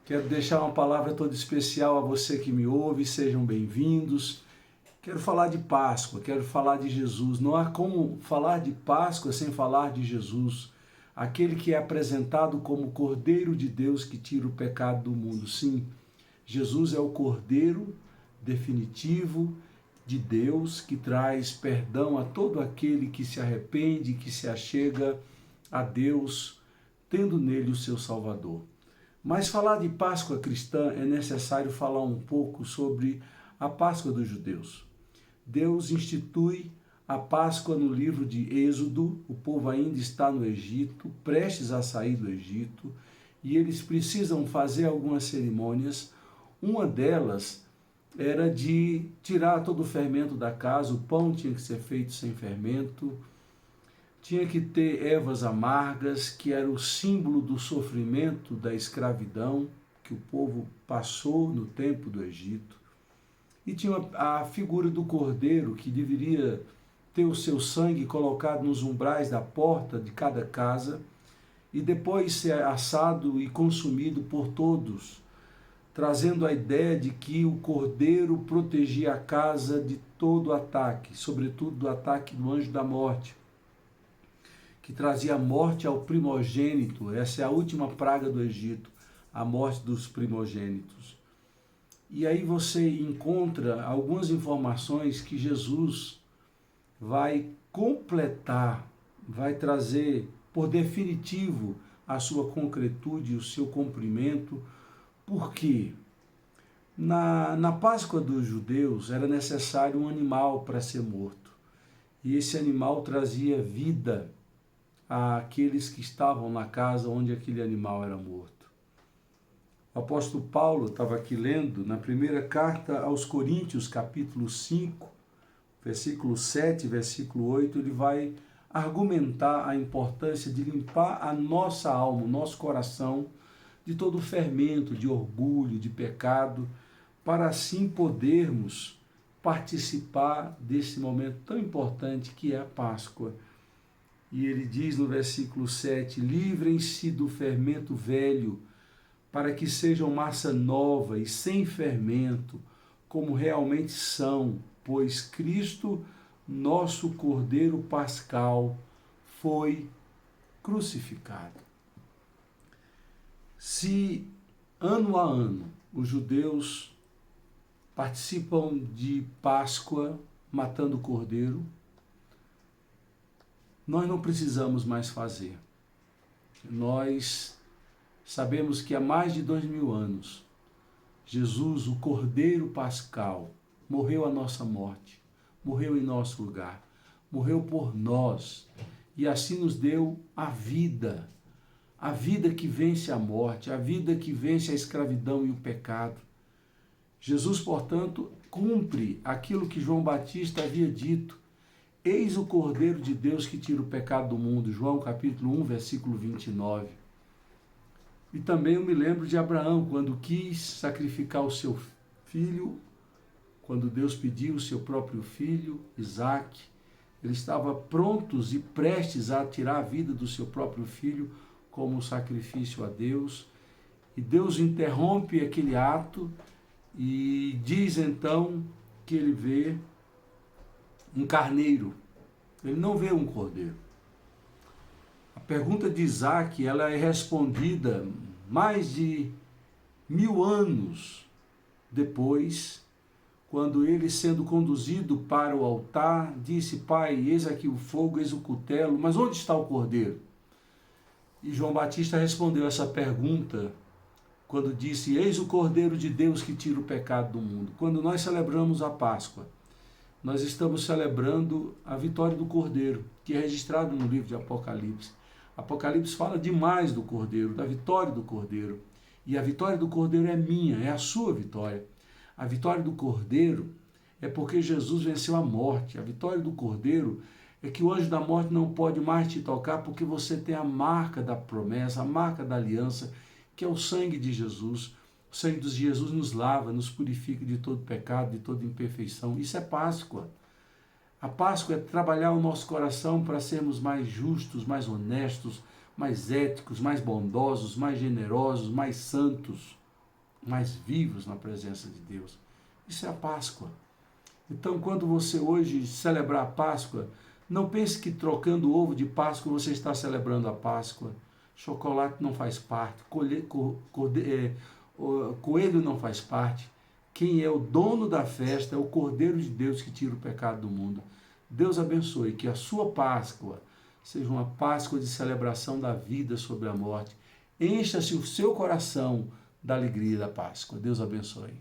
Quero deixar uma palavra toda especial a você que me ouve, sejam bem-vindos. Quero falar de Páscoa, quero falar de Jesus. Não há como falar de Páscoa sem falar de Jesus, aquele que é apresentado como o Cordeiro de Deus que tira o pecado do mundo. Sim, Jesus é o Cordeiro definitivo de Deus que traz perdão a todo aquele que se arrepende, que se achega a Deus, tendo nele o seu Salvador. Mas falar de Páscoa cristã é necessário falar um pouco sobre a Páscoa dos judeus. Deus institui a Páscoa no livro de Êxodo, o povo ainda está no Egito, prestes a sair do Egito, e eles precisam fazer algumas cerimônias. Uma delas era de tirar todo o fermento da casa, o pão tinha que ser feito sem fermento, tinha que ter ervas amargas, que era o símbolo do sofrimento da escravidão que o povo passou no tempo do Egito. E tinha a figura do cordeiro, que deveria ter o seu sangue colocado nos umbrais da porta de cada casa e depois ser assado e consumido por todos, trazendo a ideia de que o cordeiro protegia a casa de todo ataque, sobretudo do ataque do anjo da morte, que trazia a morte ao primogênito. Essa é a última praga do Egito, a morte dos primogênitos. E aí você encontra algumas informações que Jesus vai completar, vai trazer por definitivo a sua concretude, o seu cumprimento. Por quê? Na Páscoa dos judeus era necessário um animal para ser morto. E esse animal trazia vida àqueles que estavam na casa onde aquele animal era morto. O apóstolo Paulo estava aqui lendo na primeira carta aos Coríntios, capítulo 5, versículo 7, versículo 8, ele vai argumentar a importância de limpar a nossa alma, o nosso coração, de todo o fermento, de orgulho, de pecado, para assim podermos participar desse momento tão importante que é a Páscoa. E ele diz no versículo 7, livrem-se do fermento velho, para que sejam massa nova e sem fermento, como realmente são, pois Cristo, nosso Cordeiro Pascal, foi crucificado. Se ano a ano os judeus participam de Páscoa matando cordeiro, nós não precisamos mais fazer. Nós sabemos que há mais de 2000 anos, Jesus, o Cordeiro Pascal, morreu a nossa morte, morreu em nosso lugar, morreu por nós e assim nos deu a vida que vence a morte, a vida que vence a escravidão e o pecado. Jesus, portanto, cumpre aquilo que João Batista havia dito. Eis o Cordeiro de Deus que tira o pecado do mundo, João capítulo 1, versículo 29. E também eu me lembro de Abraão, quando quis sacrificar o seu filho, quando Deus pediu o seu próprio filho, Isaque, ele estava prontos e prestes a tirar a vida do seu próprio filho como sacrifício a Deus. E Deus interrompe aquele ato e diz então que ele vê um carneiro, ele não vê um cordeiro. A pergunta de Isaque, ela é respondida mais de 1000 anos depois, quando ele, sendo conduzido para o altar, disse, Pai, eis aqui o fogo, eis o cutelo, mas onde está o cordeiro? E João Batista respondeu essa pergunta quando disse, eis o Cordeiro de Deus que tira o pecado do mundo. Quando nós celebramos a Páscoa, nós estamos celebrando a vitória do Cordeiro, que é registrado no livro de Apocalipse. Apocalipse fala demais do Cordeiro, da vitória do Cordeiro. E a vitória do Cordeiro é minha, é a sua vitória. A vitória do Cordeiro é porque Jesus venceu a morte. A vitória do Cordeiro é que o anjo da morte não pode mais te tocar porque você tem a marca da promessa, a marca da aliança, que é o sangue de Jesus. O sangue de Jesus nos lava, nos purifica de todo pecado, de toda imperfeição. Isso é Páscoa. A Páscoa é trabalhar o nosso coração para sermos mais justos, mais honestos, mais éticos, mais bondosos, mais generosos, mais santos. mais vivos na presença de Deus. Isso é a Páscoa. Então, quando você hoje celebrar a Páscoa, não pense que trocando ovo de Páscoa você está celebrando a Páscoa. Chocolate não faz parte, coelho não faz parte. Quem é o dono da festa é o Cordeiro de Deus que tira o pecado do mundo. Deus abençoe, que a sua Páscoa seja uma Páscoa de celebração da vida sobre a morte. Encha-se o seu coração da alegria da Páscoa. Deus abençoe.